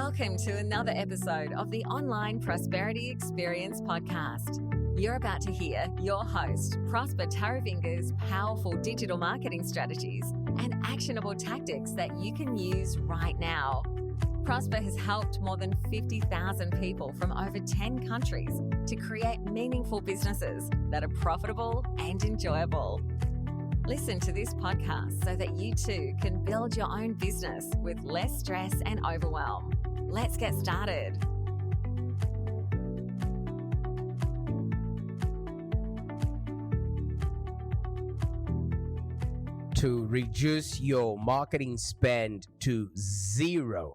Welcome to another episode of the Online Prosperity Experience podcast. You're about to hear your host, Prosper Taravinga's powerful digital marketing strategies and actionable tactics that you can use right now. Prosper has helped more than 50,000 people from over 10 countries to create meaningful businesses that are profitable and enjoyable. Listen to this podcast so that you too can build your own business with less stress and overwhelm. Let's get started. To reduce your marketing spend to $0,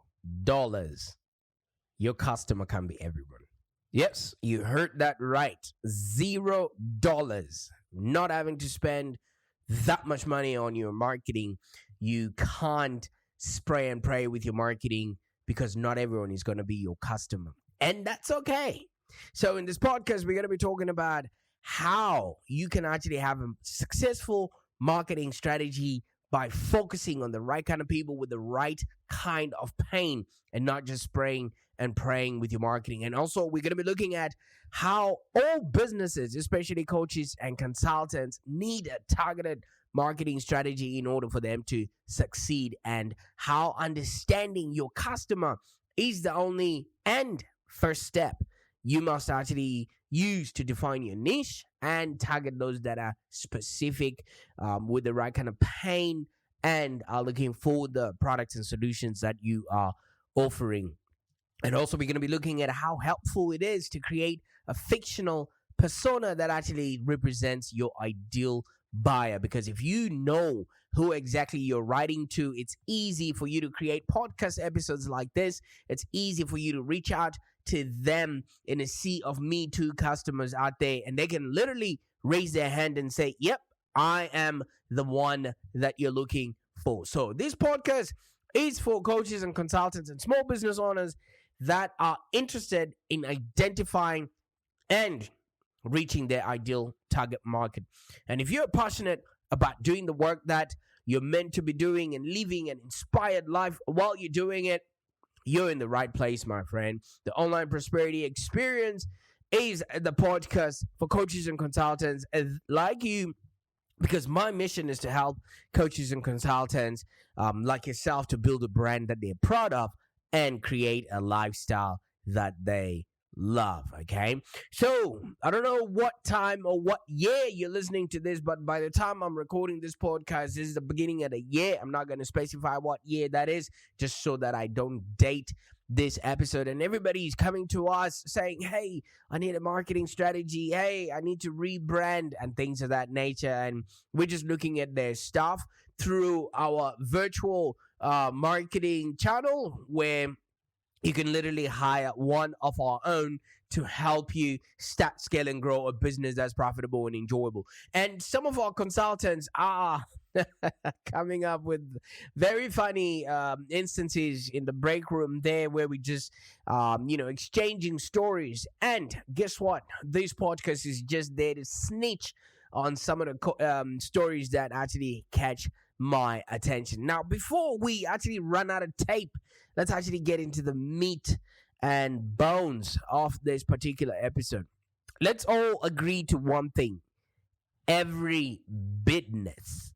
your customer can be everyone. Yes, you heard that right. $0. Not having to spend that much money on your marketing. You can't spray and pray with your marketing because not everyone is going to be your customer. And that's okay. So in this podcast, we're going to be talking about how you can actually have a successful marketing strategy by focusing on the right kind of people with the right kind of pain and not just spraying and praying with your marketing. And also, we're going to be looking at how all businesses, especially coaches and consultants, need a targeted marketing strategy in order for them to succeed, and how understanding your customer is the only and first step you must actually use to define your niche and target those that are specific with the right kind of pain and are looking for the products and solutions that you are offering. And also, we're going to be looking at how helpful it is to create a fictional persona that actually represents your ideal buyer. Because if you know who exactly you're writing to, it's easy for you to create podcast episodes like this. It's easy for you to reach out to them in a sea of Me Too customers out there, and they can literally raise their hand and say, yep, I am the one that you're looking for. So this podcast is for coaches and consultants and small business owners that are interested in identifying and reaching their ideal target market. And if you're passionate about doing the work that you're meant to be doing and living an inspired life while you're doing it, you're in the right place, my friend. The Online Prosperity Experience is the podcast for coaches and consultants like you, because my mission is to help coaches and consultants like yourself to build a brand that they're proud of and create a lifestyle that they love, okay? So, I don't know what time or what year you're listening to this, but by the time I'm recording this podcast, this is the beginning of the year. I'm not going to specify what year that is, just so that I don't date this episode. And everybody's coming to us saying, hey, I need a marketing strategy. Hey, I need to rebrand and things of that nature. And we're just looking at their stuff through our virtual marketing channel, where you can literally hire one of our own to help you start, scale, and grow a business that's profitable and enjoyable. And some of our consultants are coming up with very funny instances in the break room there, where we just, exchanging stories. And guess what? This podcast is just there to snitch on some of the stories that actually catch my attention. Now, before we actually run out of tape, let's actually get into the meat and bones of this particular episode. Let's all agree to one thing. Every business,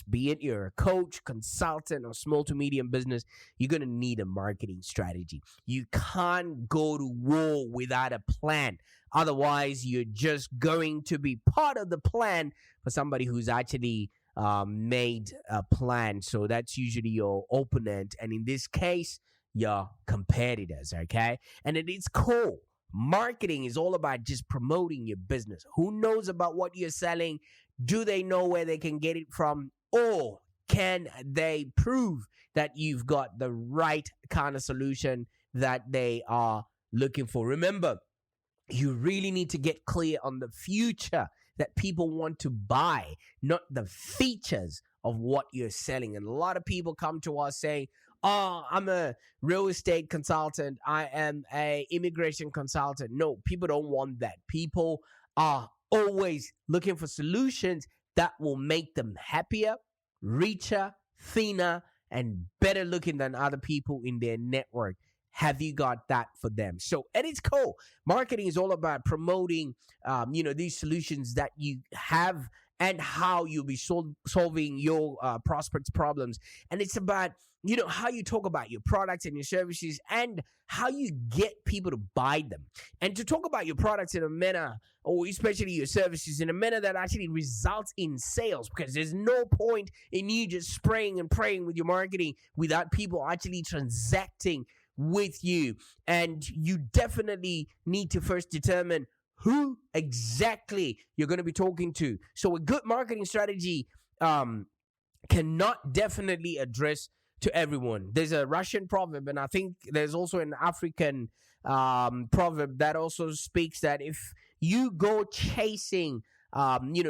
be it you're a coach, consultant, or small to medium business, you're going to need a marketing strategy. You can't go to war without a plan. Otherwise, you're just going to be part of the plan for somebody who's actually made a plan. So that's usually your opponent, and in this case, your competitors, okay? And at its core, marketing is all about just promoting your business. Who knows about what you're selling? Do they know where they can get it from? Or can they prove that you've got the right kind of solution that they are looking for? Remember, you really need to get clear on the future that people want to buy, not the features of what you're selling. And a lot of people come to us saying, oh, I'm a real estate consultant, I am a immigration consultant. No, people don't want that. People are always looking for solutions that will make them happier, richer, thinner, and better looking than other people in their network? Have you got that for them? So at its core, marketing is all about promoting, these solutions that you have and how you'll be solving your prospects' problems. And it's about, how you talk about your products and your services and how you get people to buy them. And to talk about your products in a manner, or especially your services, in a manner that actually results in sales, because there's no point in you just spraying and praying with your marketing without people actually transacting with you. And you definitely need to first determine who exactly you're going to be talking to. So a good marketing strategy cannot definitely address to everyone. There's a Russian proverb, and I think there's also an African proverb that also speaks that if you go chasing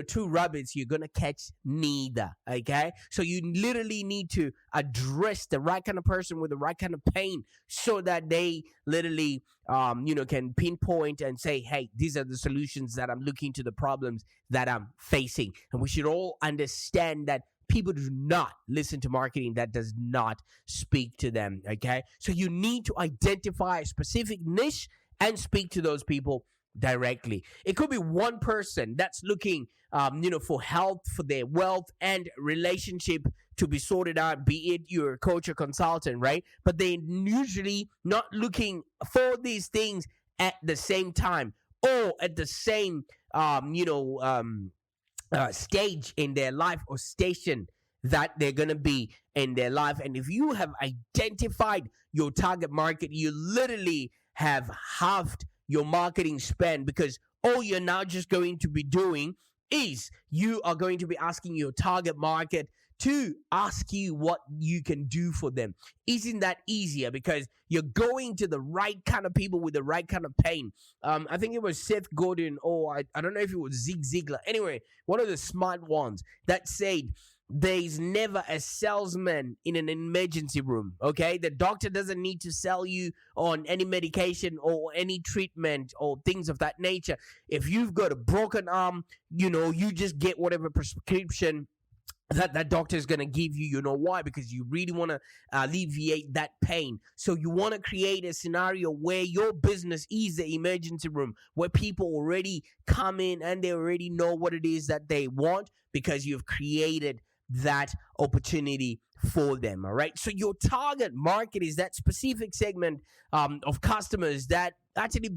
two rabbits, you're gonna catch neither. Okay, so you literally need to address the right kind of person with the right kind of pain, so that they literally can pinpoint and say, hey, these are the solutions that I'm looking to the problems that I'm facing. And we should all understand that people do not listen to marketing that does not speak to them. Okay, so you need to identify a specific niche and speak to those people directly. It could be one person that's looking for health, for their wealth and relationship to be sorted out, be it you're a coach or consultant, right? But they're usually not looking for these things at the same time or at the same stage in their life or station that they're going to be in their life. And if you have identified your target market, you literally have halved your marketing spend, because all you're now just going to be doing is you are going to be asking your target market to ask you what you can do for them. Isn't that easier? Because you're going to the right kind of people with the right kind of pain. I think it was Seth Godin, or I don't know if it was Zig Ziglar. Anyway, one of the smart ones that said, there's never a salesman in an emergency room. Okay, the doctor doesn't need to sell you on any medication or any treatment or things of that nature. If you've got a broken arm, you just get whatever prescription that doctor is going to give you. You know why? Because you really want to alleviate that pain. So you want to create a scenario where your business is the emergency room, where people already come in and they already know what it is that they want, because you've created that opportunity for them. All right, so your target market is that specific segment of customers that actually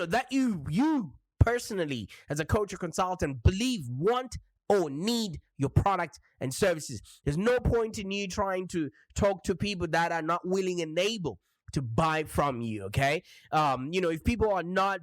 that you personally, as a coach or consultant, believe, want, or need your product and services. There's no point in you trying to talk to people that are not willing and able to buy from you. Okay, if people are not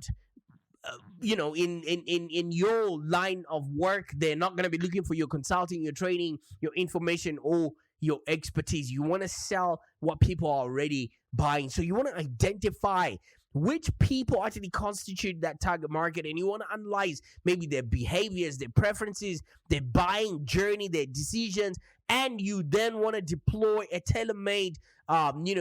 in your line of work, they're not going to be looking for your consulting, your training, your information, or your expertise. You want to sell what people are already buying. So you want to identify which people actually constitute that target market, and you want to analyze maybe their behaviors, their preferences, their buying journey, their decisions, and you then want to deploy a tailor-made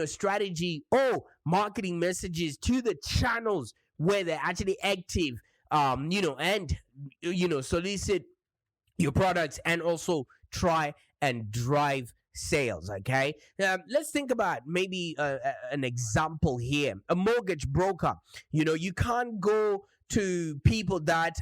strategy or marketing messages to the channels where they're actually active, and solicit your products and also try and drive sales. Okay, let's think about maybe an example here. A mortgage broker. You can't go to people that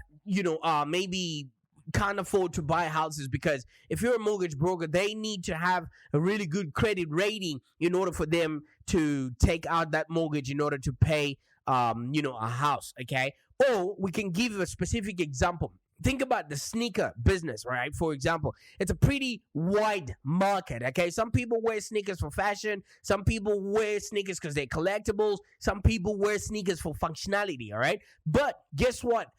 maybe can't afford to buy houses, because if you're a mortgage broker, they need to have a really good credit rating in order for them to take out that mortgage in order to pay a house. Okay, or we can give a specific example. Think about the sneaker business, right? For example, it's a pretty wide market. Okay, some people wear sneakers for fashion, some people wear sneakers because they're collectibles, some people wear sneakers for functionality. All right, but guess what?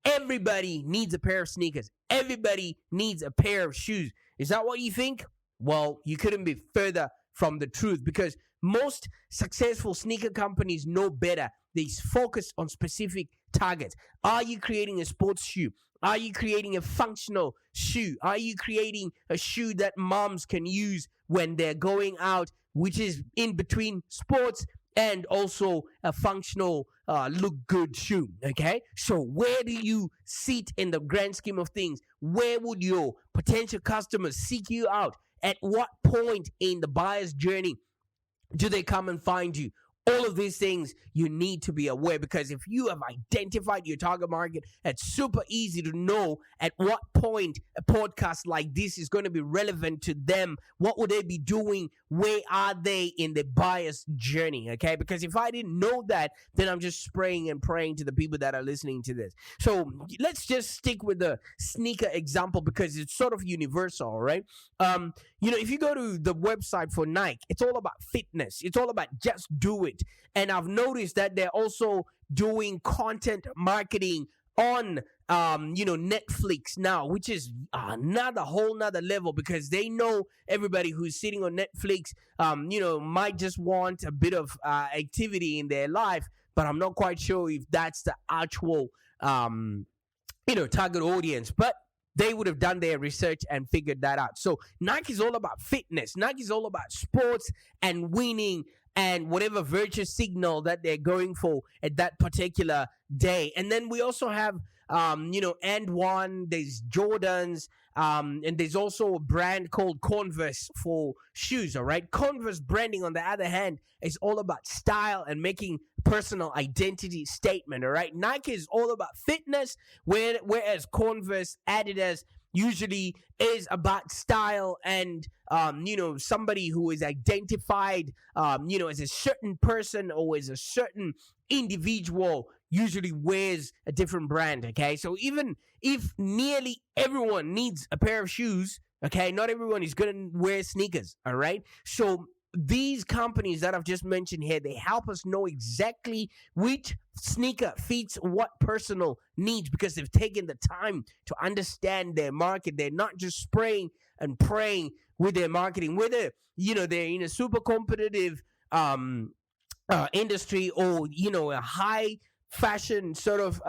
Everybody needs a pair of sneakers. Everybody needs a pair of shoes. Is that what you think? Well, you couldn't be further from the truth, because most successful sneaker companies know better. They focus on specific targets. Are you creating a sports shoe? Are you creating a functional shoe? Are you creating a shoe that moms can use when they're going out, which is in between sports and also a functional look good shoe? Okay, so where do you sit in the grand scheme of things? Where would your potential customers seek you out At what point in the buyer's journey do they come and find you? All of these things you need to be aware, because if you have identified your target market, it's super easy to know at what point a podcast like this is going to be relevant to them. What would they be doing? Where are they in the buyer's journey? Okay, because if I didn't know that, then I'm just spraying and praying to the people that are listening to this. So let's just stick with the sneaker example because it's sort of universal, right? If you go to the website for Nike, it's all about fitness. It's all about just do it. And I've noticed that they're also doing content marketing on Netflix now, which is another whole nother level, because they know everybody who's sitting on Netflix might just want a bit of activity in their life, but I'm not quite sure if that's the actual target audience. But they would have done their research and figured that out. So Nike is all about fitness. Nike is all about sports and winning and whatever virtue signal that they're going for at that particular day. And then we also have, And One, there's Jordans, and there's also a brand called Converse for shoes, all right? Converse branding, on the other hand, is all about style and making personal identity statement, all right? Nike is all about fitness, whereas Converse, Adidas, usually is about style and somebody who is identified as a certain person or as a certain individual usually wears a different brand. Okay, so even if nearly everyone needs a pair of shoes, okay, not everyone is gonna wear sneakers. All right, so these companies that I've just mentioned here, they help us know exactly which sneaker fits what personal needs, because they've taken the time to understand their market. They're not just spraying and praying with their marketing, whether they're in a super competitive industry or a high fashion sort of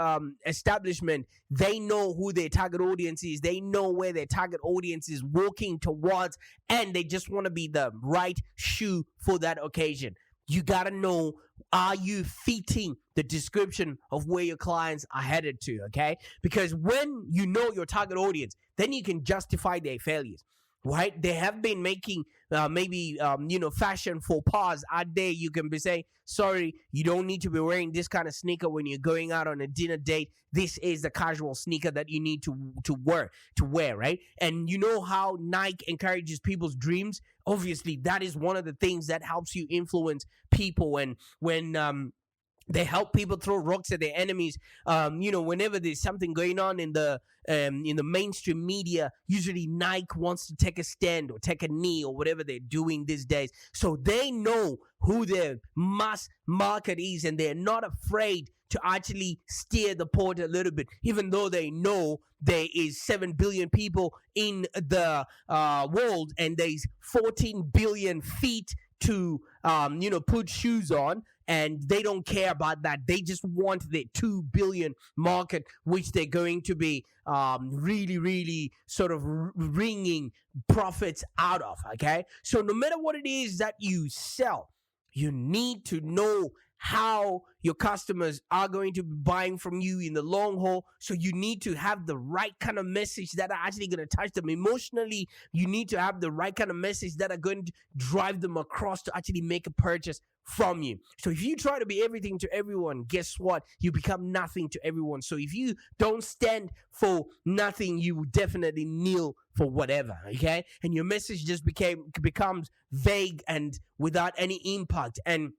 establishment. They know who their target audience is. They know where their target audience is walking towards, and they just want to be the right shoe for that occasion. You got to know, are you fitting the description of where your clients are headed to, okay? Because when you know your target audience, then you can justify their failures, right? They have been making fashion faux pas out there. You can be saying, sorry, you don't need to be wearing this kind of sneaker when you're going out on a dinner date. This is the casual sneaker that you need to wear, right? And you know how Nike encourages people's dreams? Obviously, that is one of the things that helps you influence people. And when they help people throw rocks at their enemies. Whenever there's something going on in the mainstream media, usually Nike wants to take a stand or take a knee or whatever they're doing these days. So they know who their mass market is, and they're not afraid to actually steer the port a little bit, even though they know there is 7 billion people in the world and there's 14 billion feet to put shoes on. And they don't care about that. They just want the 2 billion market, which they're going to be really, really sort of wringing profits out of, okay? So no matter what it is that you sell, you need to know how your customers are going to be buying from you in the long haul. So you need to have the right kind of message that are actually going to touch them emotionally. You need to have the right kind of message that are going to drive them across to actually make a purchase from you. So if you try to be everything to everyone, guess what? You become nothing to everyone. So if you don't stand for nothing, you will definitely kneel for whatever, okay? And your message just becomes vague and without any impact. And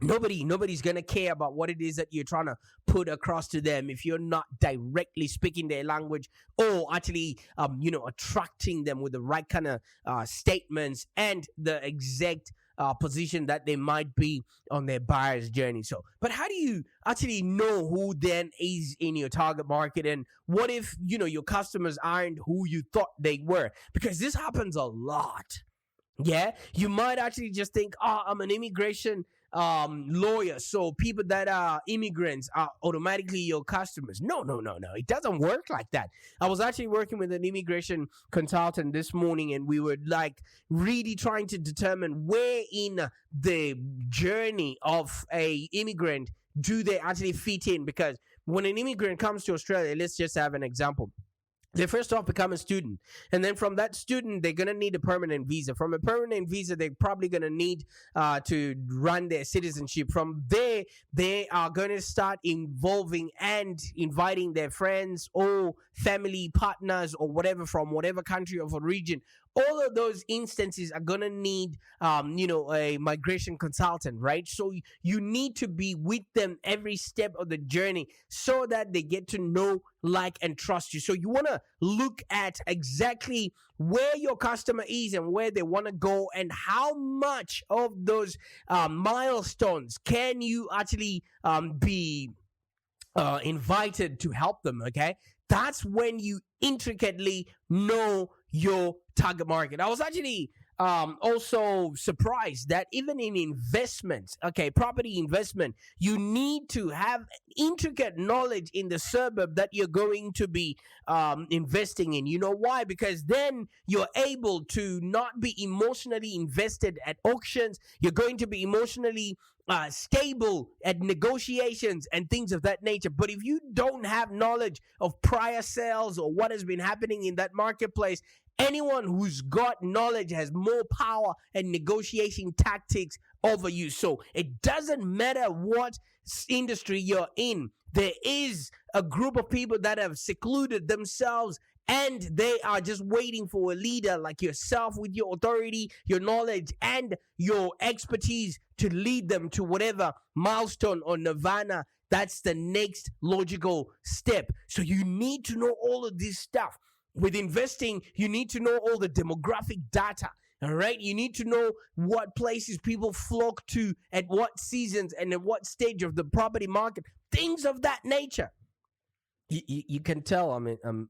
nobody's gonna care about what it is that you're trying to put across to them if you're not directly speaking their language or actually attracting them with the right kind of statements and the exact position that they might be on their buyer's journey. So, but how do you actually know who then is in your target market? And what if your customers aren't who you thought they were? Because this happens a lot. Yeah, you might actually just think, I'm an immigration lawyer, so people that are immigrants are automatically your customers. No. It doesn't work like that. I was actually working with an immigration consultant this morning, and we were like really trying to determine where in the journey of a immigrant do they actually fit in. Because when an immigrant comes to Australia, let's just have an example. They first off become a student, and then from that student they're going to need a permanent visa. From a permanent visa they're probably going to need to run their citizenship. From there they are going to start involving and inviting their friends or family partners or whatever from whatever country of a region. All of those instances are going to need a migration consultant, right? So you need to be with them every step of the journey so that they get to know, like, and trust you. So you want to look at exactly where your customer is and where they want to go, and how much of those milestones can you actually be invited to help them. Okay, that's when you intricately know your target market. I was actually also surprised that even in investments, okay, property investment, you need to have intricate knowledge in the suburb that you're going to be investing in. You know why? Because then you're able to not be emotionally invested at auctions. You're going to be emotionally stable at negotiations and things of that nature. But if you don't have knowledge of prior sales or what has been happening in that marketplace, anyone who's got knowledge has more power and negotiation tactics over you. So it doesn't matter what industry you're in. There is a group of people that have secluded themselves, and they are just waiting for a leader like yourself with your authority, your knowledge, and your expertise to lead them to whatever milestone or nirvana. That's the next logical step. So you need to know all of this stuff. With investing, you need to know all the demographic data. All right. You need to know what places people flock to at what seasons and at what stage of the property market. Things of that nature. You can tell I'm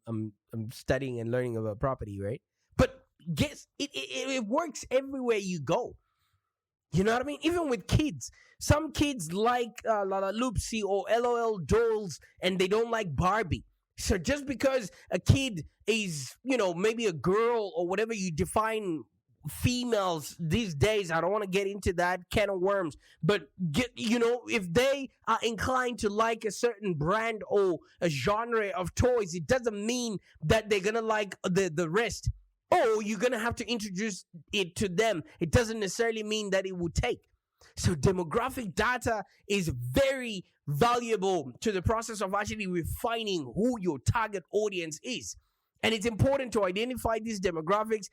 studying and learning about property, right? But guess it works everywhere you go. You know what I mean? Even with kids, some kids like Lala Loopsy or LOL dolls, and they don't like Barbie. So just because a kid is, maybe a girl or whatever you define females these days, I don't want to get into that can of worms, but if they are inclined to like a certain brand or a genre of toys, it doesn't mean that they're gonna like the rest. Or you're gonna have to introduce it to them. It doesn't necessarily mean that it would take. So demographic data is very valuable to the process of actually refining who your target audience is. And it's important to identify these demographics,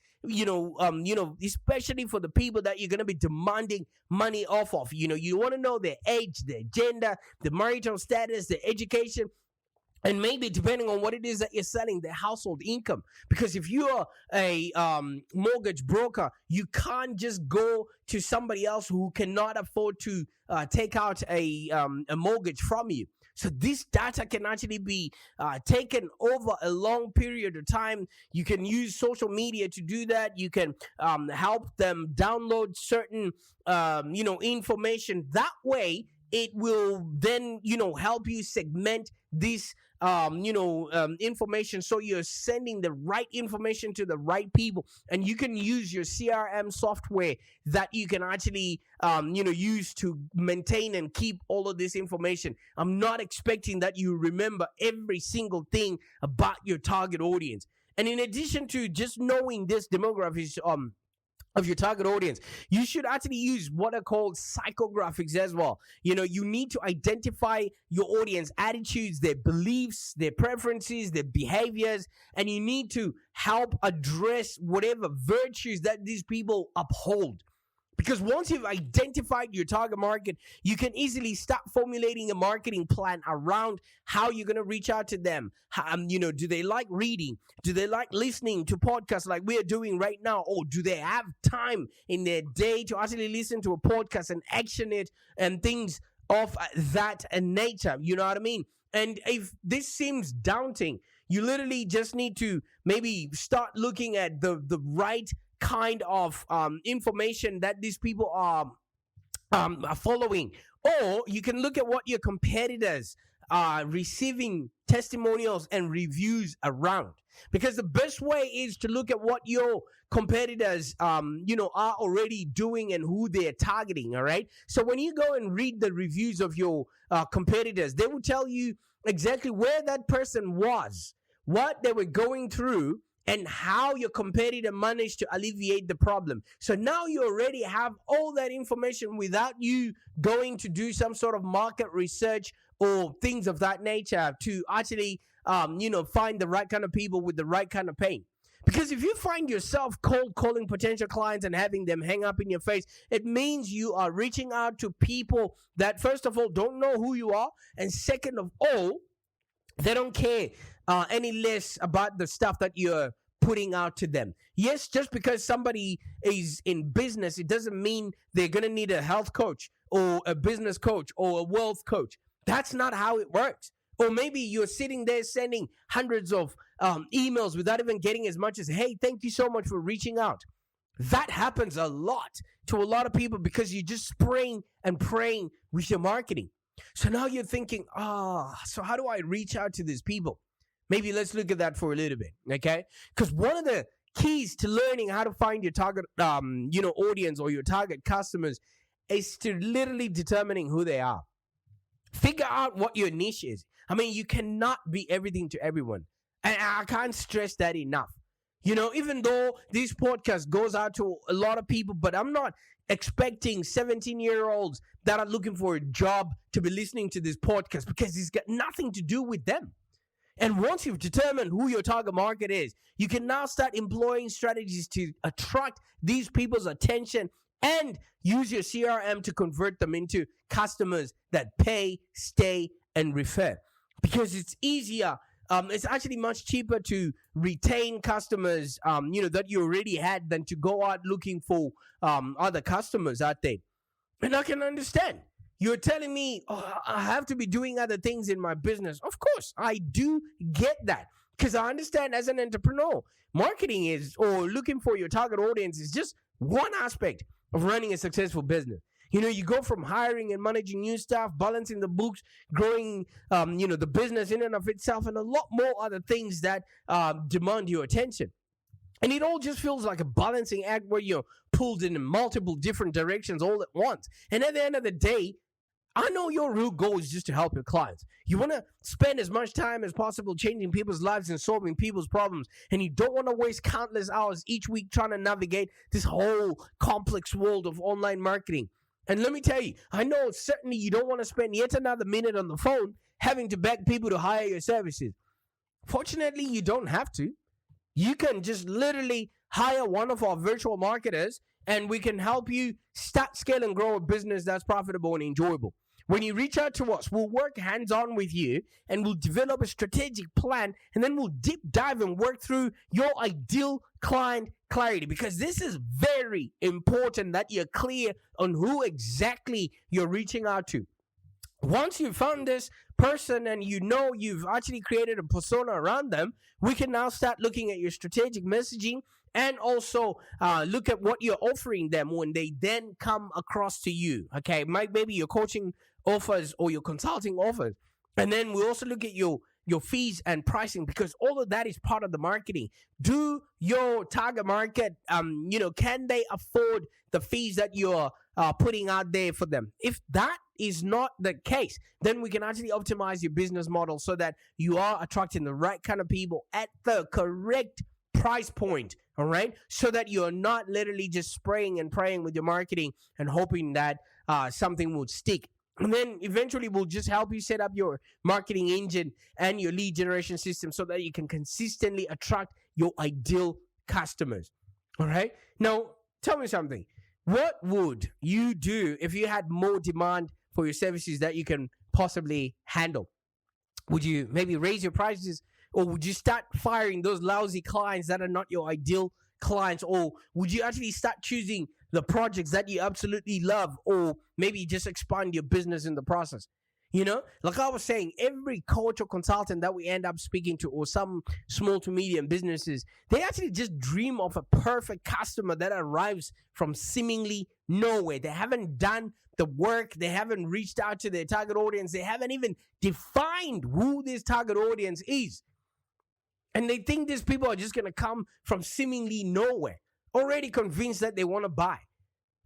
especially for the people that you're going to be demanding money off of. You want to know their age, their gender, the marital status, their education, and maybe depending on what it is that you're selling, their household income. Because if you're a mortgage broker, you can't just go to somebody else who cannot afford to take out a mortgage from you. So this data can actually be taken over a long period of time. You can use social media to do that. You can help them download certain information. That way, it will then help you segment this information, so you're sending the right information to the right people. And you can use your CRM software that you can actually use to maintain and keep all of this information. I'm not expecting that you remember every single thing about your target audience. And in addition to just knowing this demographics of your target audience, you should actually use what are called psychographics as well. You need to identify your audience attitudes, their beliefs, their preferences, their behaviors, and you need to help address whatever virtues that these people uphold. Because once you've identified your target market, you can easily start formulating a marketing plan around how you're going to reach out to them. Do they like reading? Do they like listening to podcasts like we are doing right now? Or do they have time in their day to actually listen to a podcast and action it and things of that nature? You know what I mean? And if this seems daunting, you literally just need to maybe start looking at the right kind of information that these people are following. Or you can look at what your competitors are receiving testimonials and reviews around. Because the best way is to look at what your competitors are already doing and who they're targeting. All right. So when you go and read the reviews of your competitors, they will tell you exactly where that person was what they were going through and how your competitor managed to alleviate the problem. So now you already have all that information without you going to do some sort of market research or things of that nature to actually, find the right kind of people with the right kind of pain. Because if you find yourself cold calling potential clients and having them hang up in your face, it means you are reaching out to people that, first of all, don't know who you are, and second of all, they don't care any less about the stuff that you're putting out to them. Yes, just because somebody is in business, it doesn't mean they're going to need a health coach or a business coach or a wealth coach. That's not how it works. Or maybe you're sitting there sending hundreds of emails without even getting as much as, hey, thank you so much for reaching out. That happens a lot to a lot of people because you're just spraying and praying with your marketing. So now you're thinking, so how do I reach out to these people? Maybe let's look at that for a little bit, okay? Because one of the keys to learning how to find your target, audience or your target customers is to literally determining who they are. Figure out what your niche is. I mean, you cannot be everything to everyone. And I can't stress that enough. Even though this podcast goes out to a lot of people, but I'm not expecting 17-year-olds that are looking for a job to be listening to this podcast because it's got nothing to do with them. And once you've determined who your target market is, you can now start employing strategies to attract these people's attention and use your CRM to convert them into customers that pay, stay, and refer. Because it's easier. It's actually much cheaper to retain customers, that you already had than to go out looking for other customers out there. And I can understand. You're telling me, I have to be doing other things in my business. Of course, I do get that. Because I understand as an entrepreneur, marketing or looking for your target audience is just one aspect of running a successful business. You go from hiring and managing new staff, balancing the books, growing, the business in and of itself, and a lot more other things that demand your attention. And it all just feels like a balancing act where you're pulled in multiple different directions all at once. And at the end of the day, I know your real goal is just to help your clients. You want to spend as much time as possible changing people's lives and solving people's problems. And you don't want to waste countless hours each week trying to navigate this whole complex world of online marketing. And let me tell you, I know certainly you don't want to spend yet another minute on the phone having to beg people to hire your services. Fortunately, you don't have to. You can just literally hire one of our virtual marketers and we can help you start, scale, and grow a business that's profitable and enjoyable. When you reach out to us, we'll work hands-on with you and we'll develop a strategic plan, and then we'll deep dive and work through your ideal client clarity, because this is very important that you're clear on who exactly you're reaching out to. Once you've found this person and you've actually created a persona around them, we can now start looking at your strategic messaging and also look at what you're offering them when they then come across to you. Okay, maybe your coaching offers or your consulting offers. And then we also look at your fees and pricing, because all of that is part of the marketing. Do your target market, can they afford the fees that you're putting out there for them? If that is not the case, then we can actually optimize your business model so that you are attracting the right kind of people at the correct price point, all right? So that you're not literally just spraying and praying with your marketing and hoping that something would stick. And then eventually we'll just help you set up your marketing engine and your lead generation system so that you can consistently attract your ideal customers. All right? Now, tell me something. What would you do if you had more demand for your services that you can possibly handle? Would you maybe raise your prices, or would you start firing those lousy clients that are not your ideal clients? Or would you actually start choosing the projects that you absolutely love, or maybe just expand your business in the process? Like I was saying, every coach or consultant that we end up speaking to, or some small to medium businesses, they actually just dream of a perfect customer that arrives from seemingly nowhere. They haven't done the work. They haven't reached out to their target audience. They haven't even defined who this target audience is. And they think these people are just going to come from seemingly nowhere, already convinced that they want to buy.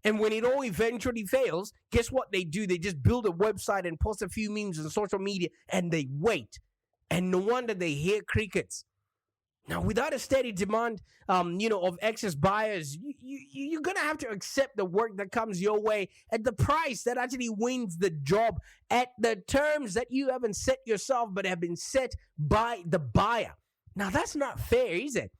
And when it all eventually fails, guess what they do? They just build a website and post a few memes on social media, and they wait. And no wonder they hear crickets. Now, without a steady demand, of excess buyers, you're gonna have to accept the work that comes your way at the price that actually wins the job, at the terms that you haven't set yourself, but have been set by the buyer. Now, that's not fair, is it?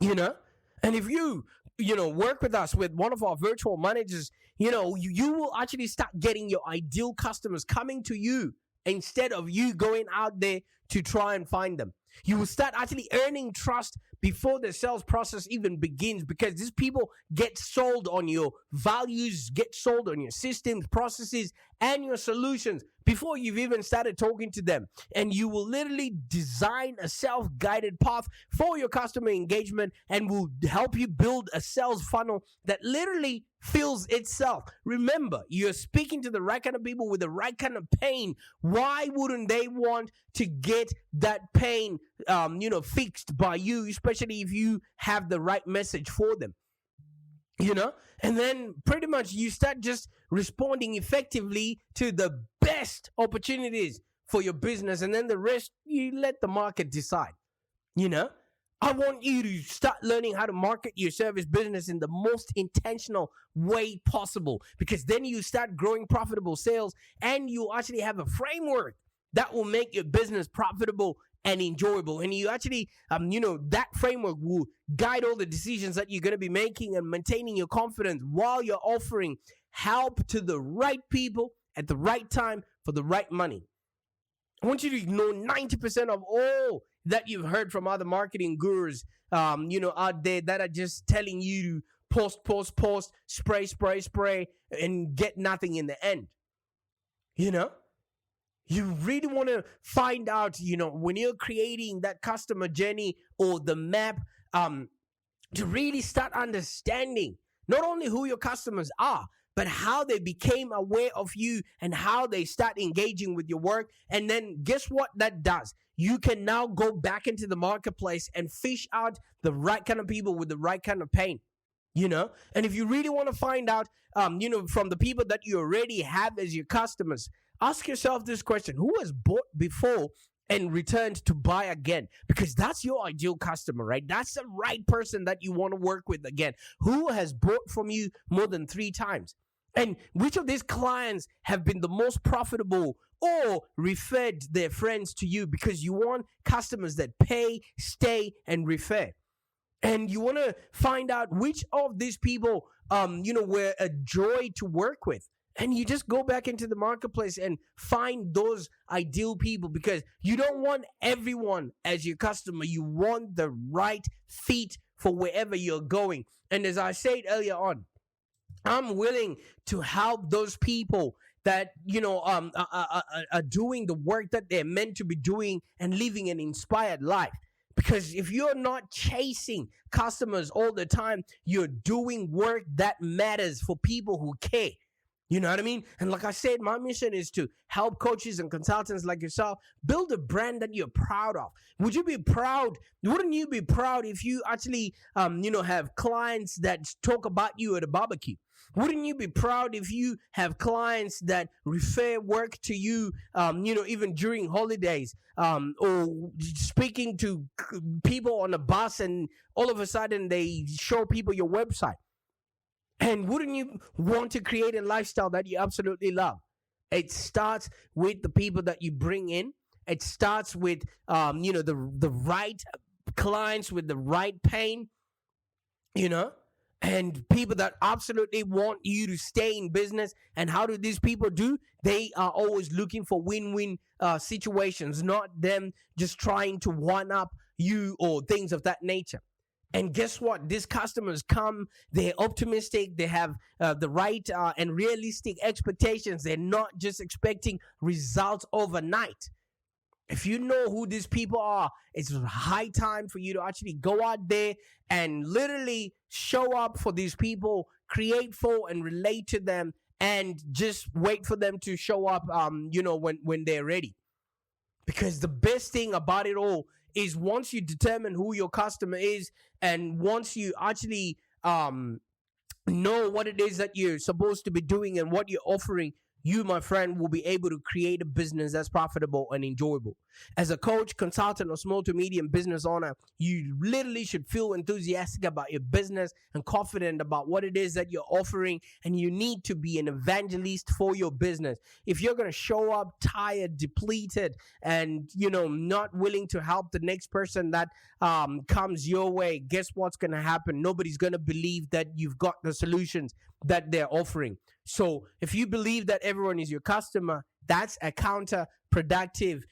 you know and if you work with us, with one of our virtual managers, you will actually start getting your ideal customers coming to you instead of you going out there to try and find them. You will start actually earning trust before the sales process even begins, because these people get sold on your values, get sold on your systems, processes, and your solutions before you've even started talking to them. And you will literally design a self-guided path for your customer engagement, and will help you build a sales funnel that literally fills itself. Remember, you're speaking to the right kind of people with the right kind of pain. Why wouldn't they want to get that pain fixed by you, especially if you have the right message for them? And then pretty much you start just responding effectively to the best opportunities for your business, and then the rest you let the market decide. I want you to start learning how to market your service business in the most intentional way possible, because then you start growing profitable sales, and you actually have a framework that will make your business profitable and enjoyable. And you actually, that framework will guide all the decisions that you're going to be making, and maintaining your confidence while you're offering help to the right people at the right time for the right money. I want you to ignore 90% of all that you've heard from other marketing gurus, out there, that are just telling you to post, spray, and get nothing in the end. You really want to find out, when you're creating that customer journey or the map, to really start understanding not only who your customers are, but how they became aware of you and how they start engaging with your work. And then guess what that does? You can now go back into the marketplace and fish out the right kind of people with the right kind of pain. And if you really want to find out, from the people that you already have as your customers, ask yourself this question: who has bought before and returned to buy again? Because that's your ideal customer, right? That's the right person that you want to work with again. Who has bought from you more than 3 times? And which of these clients have been the most profitable or referred their friends to you? Because you want customers that pay, stay, and refer. And you want to find out which of these people, were a joy to work with. And you just go back into the marketplace and find those ideal people, because you don't want everyone as your customer. You want the right fit for wherever you're going. And as I said earlier on, I'm willing to help those people that, are doing the work that they're meant to be doing and living an inspired life. Because if you're not chasing customers all the time, you're doing work that matters for people who care. You know what I mean? And like I said, my mission is to help coaches and consultants like yourself build a brand that you're proud of. Would you be proud? Wouldn't you be proud if you actually, have clients that talk about you at a barbecue? Wouldn't you be proud if you have clients that refer work to you, even during holidays, or speaking to people on a bus, and all of a sudden they show people your website? And wouldn't you want to create a lifestyle that you absolutely love? It starts with the people that you bring in. It starts with, the right clients with the right pain, and people that absolutely want you to stay in business. And how do these people do? They are always looking for win-win situations, not them just trying to one-up you or things of that nature. And guess what? These customers come, they're optimistic, they have the right and realistic expectations. They're not just expecting results overnight. If you know who these people are, it's high time for you to actually go out there and literally show up for these people, create for and relate to them, and just wait for them to show up, when they're ready. Because the best thing about it all is, once you determine who your customer is, and once you actually know what it is that you're supposed to be doing and what you're offering, you, my friend, will be able to create a business that's profitable and enjoyable. As a coach, consultant, or small to medium business owner, you literally should feel enthusiastic about your business and confident about what it is that you're offering, and you need to be an evangelist for your business. If you're going to show up tired, depleted, and not willing to help the next person that comes your way, guess what's going to happen? Nobody's going to believe that you've got the solutions that they're offering. So if you believe that everyone is your customer, that's a counterproductive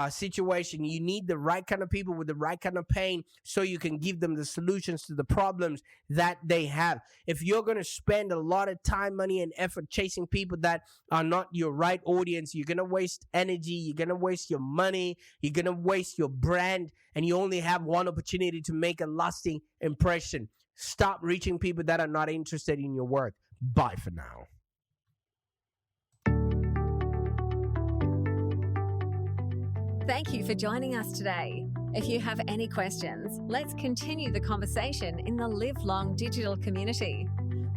situation. You need the right kind of people with the right kind of pain so you can give them the solutions to the problems that they have. If you're going to spend a lot of time, money, and effort chasing people that are not your right audience, you're going to waste energy, you're going to waste your money, you're going to waste your brand, and you only have one opportunity to make a lasting impression. Stop reaching people that are not interested in your work. Bye for now. Thank you for joining us today. If you have any questions, let's continue the conversation in the Live Long Digital community.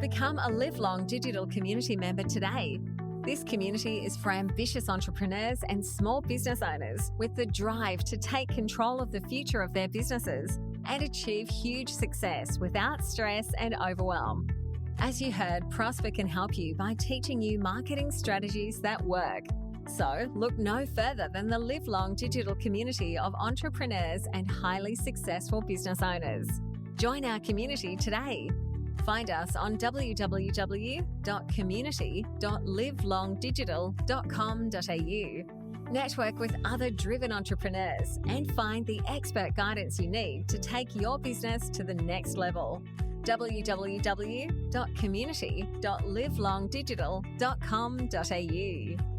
Become a Live Long Digital community member today. This community is for ambitious entrepreneurs and small business owners with the drive to take control of the future of their businesses and achieve huge success without stress and overwhelm. As you heard, Prosper can help you by teaching you marketing strategies that work. So look no further than the Live Long Digital community of entrepreneurs and highly successful business owners. Join our community today. Find us on www.community.livelongdigital.com.au. Network with other driven entrepreneurs and find the expert guidance you need to take your business to the next level. www.community.livelongdigital.com.au